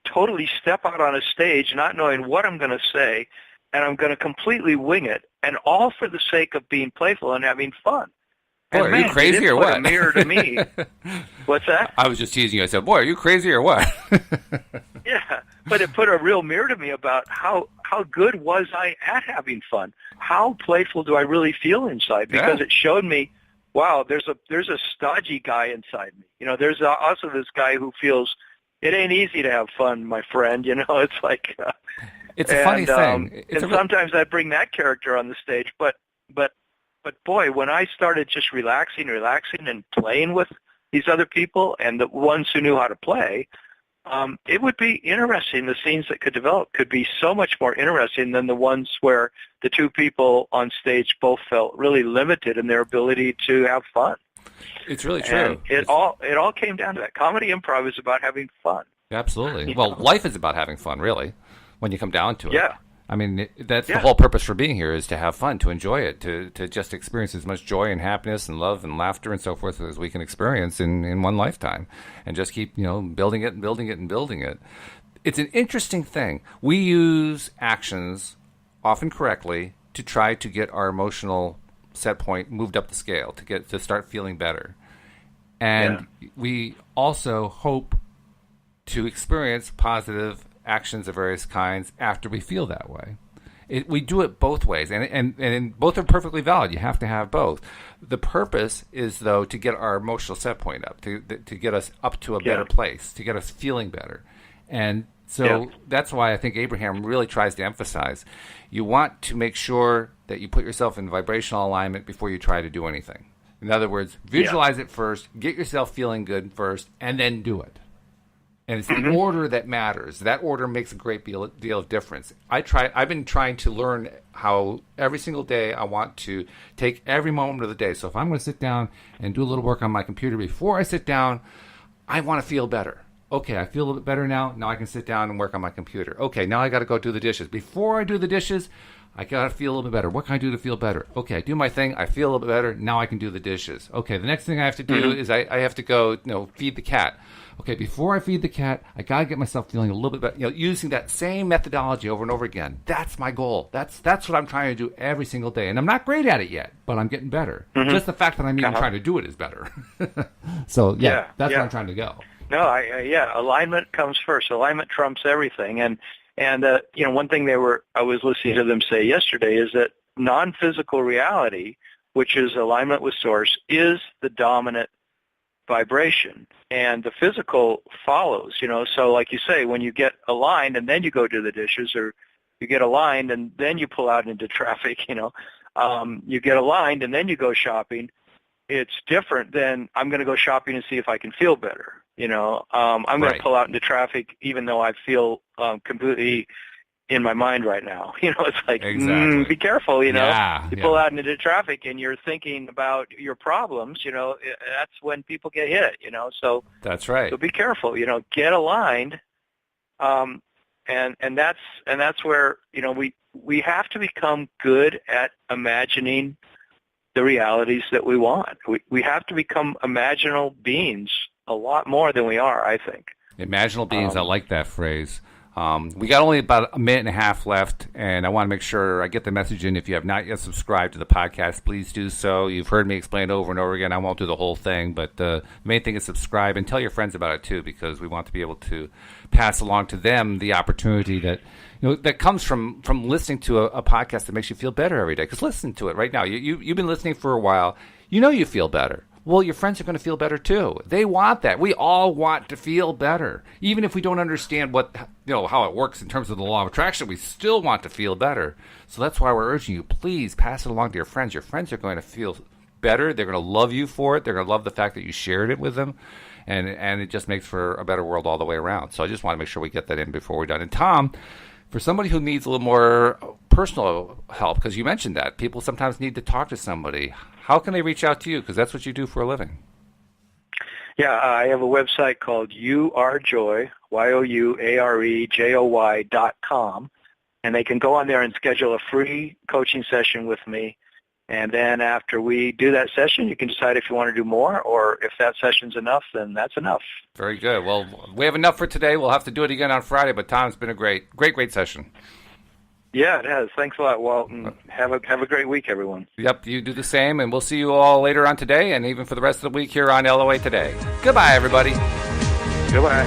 totally step out on a stage not knowing what I'm going to say, and I'm going to completely wing it, and all for the sake of being playful and having fun. Boy, and are you crazy or what? A mirror to me. What's that? I was just teasing you. I said, boy, are you crazy or what? Yeah, but it put a real mirror to me about how good was I at having fun? How playful do I really feel inside? Because it showed me, wow, there's a stodgy guy inside me. There's also this guy who feels it ain't easy to have fun, my friend. It's like it's a funny thing. Sometimes I bring that character on the stage, but boy, when I started just relaxing and playing with these other people and the ones who knew how to play, it would be interesting. The scenes that could develop could be so much more interesting than the ones where the two people on stage both felt really limited in their ability to have fun. It's really true. And it all came down to that. Comedy improv is about having fun. Absolutely. Well, life is about having fun, really, when you come down to it. Yeah. I mean, that's the whole purpose for being here, is to have fun, to enjoy it, to just experience as much joy and happiness and love and laughter and so forth as we can experience in one lifetime, and just keep, building it and building it and building it. It's an interesting thing. We use actions, often correctly, to try to get our emotional set point moved up the scale, to start feeling better. And we also hope to experience positive actions of various kinds after we feel that way. We do it both ways, and both are perfectly valid. You have to have both. The purpose is, though, to get our emotional set point up, to get us up to a better place, to get us feeling better. And so that's why I think Abraham really tries to emphasize, you want to make sure that you put yourself in vibrational alignment before you try to do anything. In other words, visualize it first, get yourself feeling good first, and then do it. And it's the order that matters. That order makes a great deal of difference. I've been trying to learn how every single day I want to take every moment of the day. So if I'm going to sit down and do a little work on my computer before I sit down, I want to feel better. Okay, I feel a little bit better now. Now I can sit down and work on my computer. Okay, now I got to go do the dishes. Before I do the dishes, I got to feel a little bit better. What can I do to feel better? Okay, I do my thing. I feel a little bit better. Now I can do the dishes. Okay, the next thing I have to do is I have to go, feed the cat. Okay, before I feed the cat, I got to get myself feeling a little bit better. Using that same methodology over and over again. That's my goal. That's what I'm trying to do every single day. And I'm not great at it yet, but I'm getting better. Just the fact that I'm even trying to do it is better. So, that's where I'm trying to go. No, alignment comes first. Alignment trumps everything. And one thing I was listening to them say yesterday is that non-physical reality, which is alignment with source, is the dominant vibration, and the physical follows. So like you say, when you get aligned and then you go do the dishes, or you get aligned and then you pull out into traffic, you get aligned and then you go shopping. It's different than I'm going to go shopping and see if I can feel better. I'm going to pull out into traffic even though I feel completely in my mind right now. It's like, be careful, you pull out into traffic and you're thinking about your problems, that's when people get hit, so that's right. So be careful, get aligned. And that's where, we have to become good at imagining the realities that we want. We have to become imaginal beings a lot more than we are, I think. Imaginal beings, I like that phrase. We got only about a minute and a half left, and I want to make sure I get the message in. If you have not yet subscribed to the podcast, please do so. You've heard me explain it over and over again. I won't do the whole thing, but the main thing is subscribe and tell your friends about it too, because we want to be able to pass along to them the opportunity that that comes from listening to a podcast that makes you feel better every day. Because listen to it right now. You've been listening for a while. You feel better. Well, your friends are going to feel better too. They want that. We all want to feel better. Even if we don't understand how it works in terms of the law of attraction, we still want to feel better. So that's why we're urging you, please pass it along to your friends. Your friends are going to feel better. They're going to love you for it. They're going to love the fact that you shared it with them. And it just makes for a better world all the way around. So I just want to make sure we get that in before we're done. And Tom, for somebody who needs a little more personal help, because you mentioned that, people sometimes need to talk to somebody. How can they reach out to you? Because that's what you do for a living. Yeah, I have a website called youarejoy, youarejoy.com. And they can go on there and schedule a free coaching session with me. And then after we do that session, you can decide if you want to do more, or if that session's enough, then that's enough. Very good. Well, we have enough for today. We'll have to do it again on Friday, but Tom, it's been a great session. Yeah, it has. Thanks a lot, Walt, and have a great week, everyone. Yep, you do the same, and we'll see you all later on today and even for the rest of the week here on LOA Today. Goodbye, everybody. Goodbye.